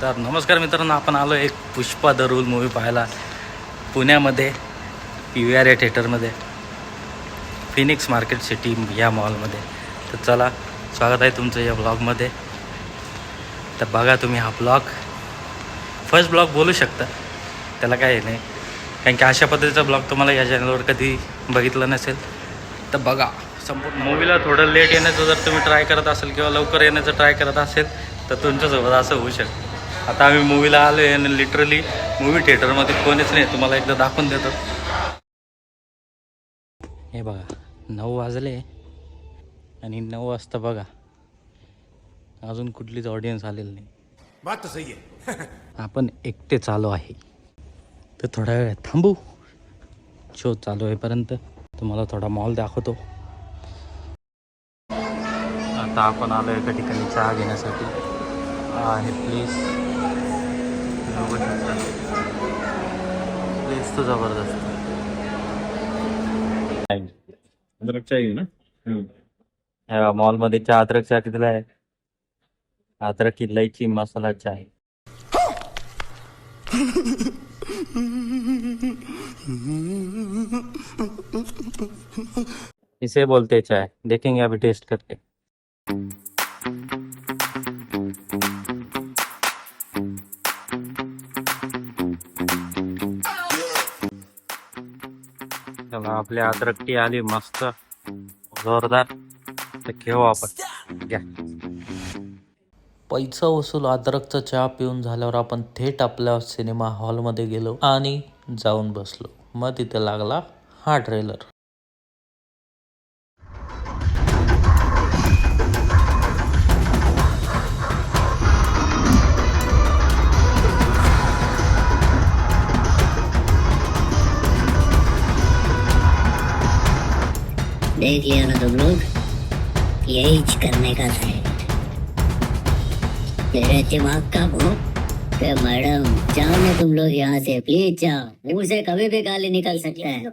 तर नमस्कार मित्रांनो, आपण आलो एक पुष्पा द रूल मूवी पाहायला पुण्यामध्ये PVR थिएटरमध्ये, फिनिक्स मार्केट सिटी या मॉलमध्ये. तर चला, स्वागत आहे तुमचं या ब्लॉगमध्ये. तर बघा तुम्ही हा ब्लॉग, फर्स्ट ब्लॉग बोलू शकता, त्याला काय नाही, कारण की अशा पद्धतीचा ब्लॉग तुम्हाला या चॅनलवर कधी बघितलं नसेल. तर बघा संपूर्ण मूवीला. थोडं लेट येण्याचं जर तुम्ही ट्राय करत असेल किंवा लवकर येण्याचं ट्राय करत असेल तर तुमच्यासोबत असं होऊ शकतं. आता आम्ही मूवीला आलो आहे आणि लिटरली मूवी थिएटरमध्ये कोणीच नाही. तुम्हाला एकदा दाखवून देतो. हे बघा 9 वाजले आणि 9 वाजता बघा अजून कुठलीच ऑडियन्स आलेली नाही. बात तो सही है. आपण एकटे चालू आहे. तर थोडा वेळ थांबू, शो चालू होईपर्यंत. तुम्हाला थोडा मॉल दाखवतो. आता आपण आलो एका ठिकाणी चहा घेण्यासाठी. आहे प्लीज प्लीज, तो जबरदस्त अदरक चाहिए ना. मॉलमध्ये चहा, अद्रक चहा कितीला आहे? अद्रक, इलायची, मसाला चाय. इसे बोलते चाय. देखेंगे अभी टेस्ट करके. आपली अद्रक टी आली मस्त जोरदार. तर घेऊ आपण. घ्या. पैसा वसूल अद्रकचा चहा पिऊन झाल्यावर आपण थेट आपल्या सिनेमा हॉलमध्ये गेलो आणि जाऊन बसलो. मग तिथे लागला हा ट्रेलर. देख लिया ना तुम लोग, यही करने का है. तेरे दिमाग का भूख. मैडम जाओ ना तुम लोग यहाँ से, प्लीज जाओ. मुंह से कभी भी गाली निकल सकता है.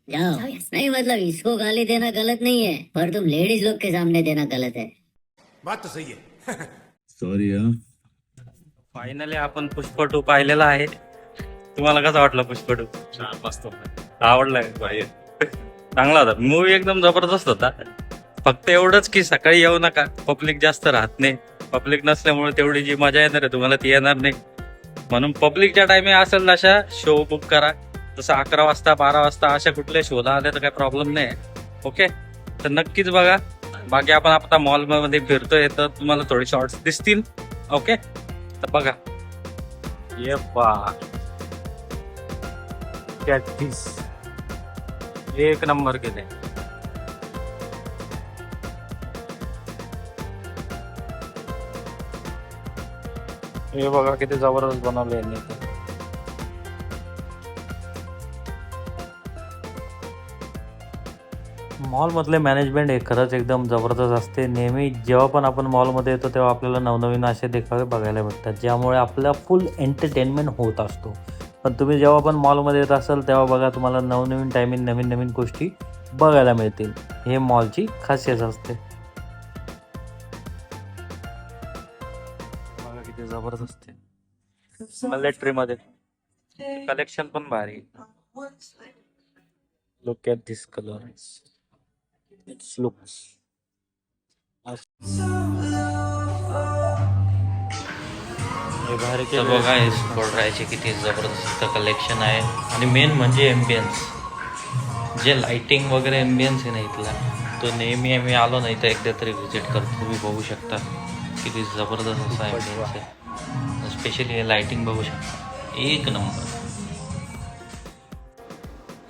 जाओ. नहीं मतलब इसको गाली देना गलत नहीं है, पर तुम लेडीज लोग के सामने देना गलत है. बात तो सही है. सॉरी यार. फायनली आपण पुष्पा 2 पाहिलेला आहे. तुम्हाला कसं वाटलं पुष्पा 2? मस्त. आवडलाय भाई. चांगला होता मूवी, एकदम जबरदस्त होता. फक्त एवढंच की सकाळी येऊ नका, पब्लिक जास्त राहत नाही. पब्लिक नसल्यामुळे तेवढी जी मजा येणार आहे तुम्हाला ती येणार नाही. म्हणून पब्लिकच्या टायमिंग असेल अशा शो बुक करा. जसं 11 वाजता 12 वाजता अशा कुठल्या शोला आले तर काही प्रॉब्लेम नाही. ओके, तर नक्कीच बघा. बाकी आपण आता मॉलमध्ये फिरतोय तर तुम्हाला थोडे शॉर्ट्स दिसतील. ओके, तर बघा. ये बा कॅटफिश एक नंबर केले. हे बघा किती जबरदस्त बनवले यांनी. मॉलमधले मॅनेजमेंट हे खरंच एकदम जबरदस्त असते. नेहमी जेव्हा पण आपण मॉलमध्ये येतो तेव्हा आपल्याला नवनवीन असे देखावे बघायला भेटतात, ज्यामुळे आपला फुल एंटरटेनमेंट होत असतो. पण तुम्ही जेव्हा पण मॉलमध्ये येत असाल तेव्हा बघा तुम्हाला नवनवीन टायमिंग नवीन नवीन गोष्टी बघायला मिळतील. हे मॉलची खासियत असते. बघा किती जबरदस्त आहे. मिलिटरी मध्ये कलेक्शन पण भारी. Look at this colour, it's looks. बघा हे स्पोर्टरायचे किती जबरदस्त कलेक्शन आहे. आणि मेन म्हणजे एम्बियन्स, जे लाइटिंग वगैरे एम्बियन्स आहे ना इथला, तो नेहमी आम्ही आलो नाही तर एकदा तरी व्हिजिट करतो. तुम्ही बघू शकता किती जबरदस्त असा एम्बियन्स आहे. स्पेशली हे लाइटिंग बघू शकता, एक नंबर.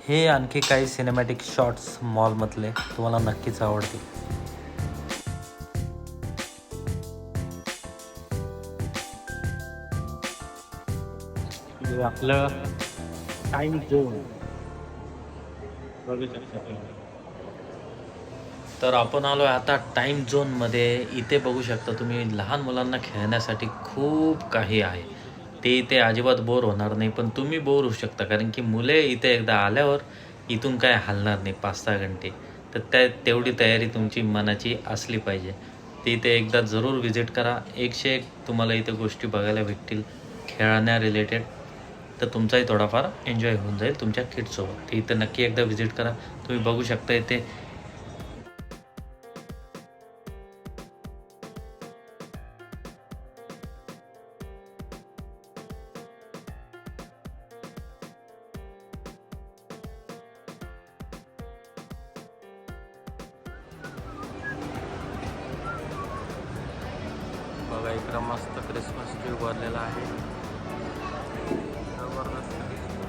हे आणखी काही सिनेमॅटिक शॉट्स मॉलमधले तुम्हाला नक्कीच आवडतील. आपलं टाइम झोन बघू शकता. तर आपण आलो आहे आता टाइम झोनमध्ये. इथे बघू शकता तुम्ही लहान मुलांना खेळण्यासाठी खूप काही आहे. ते इथे अजिबात बोर होणार नाही, पण तुम्ही बोर होऊ शकता, कारण की मुले इथे एकदा आल्यावर इथून काय हलणार नाही 5-6 घंटे. तर तेवढी तयारी तुमची मनाची असली पाहिजे. ते इथे एकदा जरूर व्हिजिट करा. 101 तुम्हाला इथे गोष्टी बघायला भेटतील खेळण्या रिलेटेड. तर तुमचाही थोडाफार एन्जॉय होऊन जाईल तुमच्या किड्ससोबत. ते इथं नक्की एकदा व्हिजिट करा. तुम्ही बघू शकता इथे बघा इकडं मस्त क्रिसमस ट्री उभारलेला आहे. जबरदस्त दिसतो.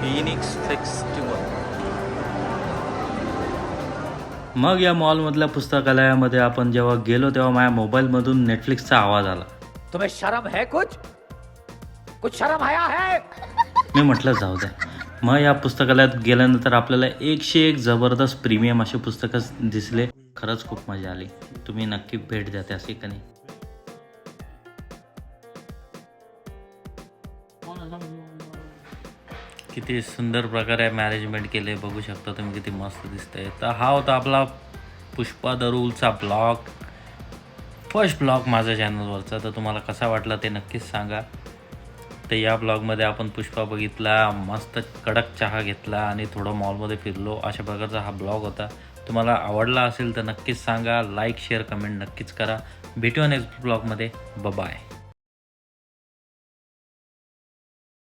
Phoenix festival. मग या मॉलमधल्या पुस्तकालयामध्ये आपण जेव्हा गेलो तेव्हा माझ्या मोबाईलमधून नेटफ्लिक्सचा आवाज आला. तुम्हें शर्म है कुछ शर्म आया है. मी म्हटलं जाऊ द्या. मग या पुस्तकालयात गेल्यानंतर आपल्याला 101 जबरदस्त प्रीमियम अशी पुस्तकं दिसले. खरंच खूप मजा आली. तुम्ही नक्की भेट द्या त्या ठिकाणी. किती सुंदर प्रकारे मॅनेजमेंट केले बघू शकता तुम्ही, किती मस्त दिसतंय. तर हा होता आपला पुष्पा द रूलचा ब्लॉग, फर्स्ट ब्लॉग माझ्या चॅनलवरचा. तर तुम्हाला कसा वाटला ते नक्कीच सांगा. तर या ब्लॉगमध्ये आपण पुष्पा बघितला, मस्त कडक चहा घेतला आणि थोडं मॉलमध्ये फिरलो. अशा प्रकारचा हा ब्लॉग होता. तुम्हाला आवडला असेल तर नक्कीच सांगा. लाईक शेअर कमेंट नक्कीच करा. भेटूया नेक्स्ट ब्लॉगमध्ये. बाय.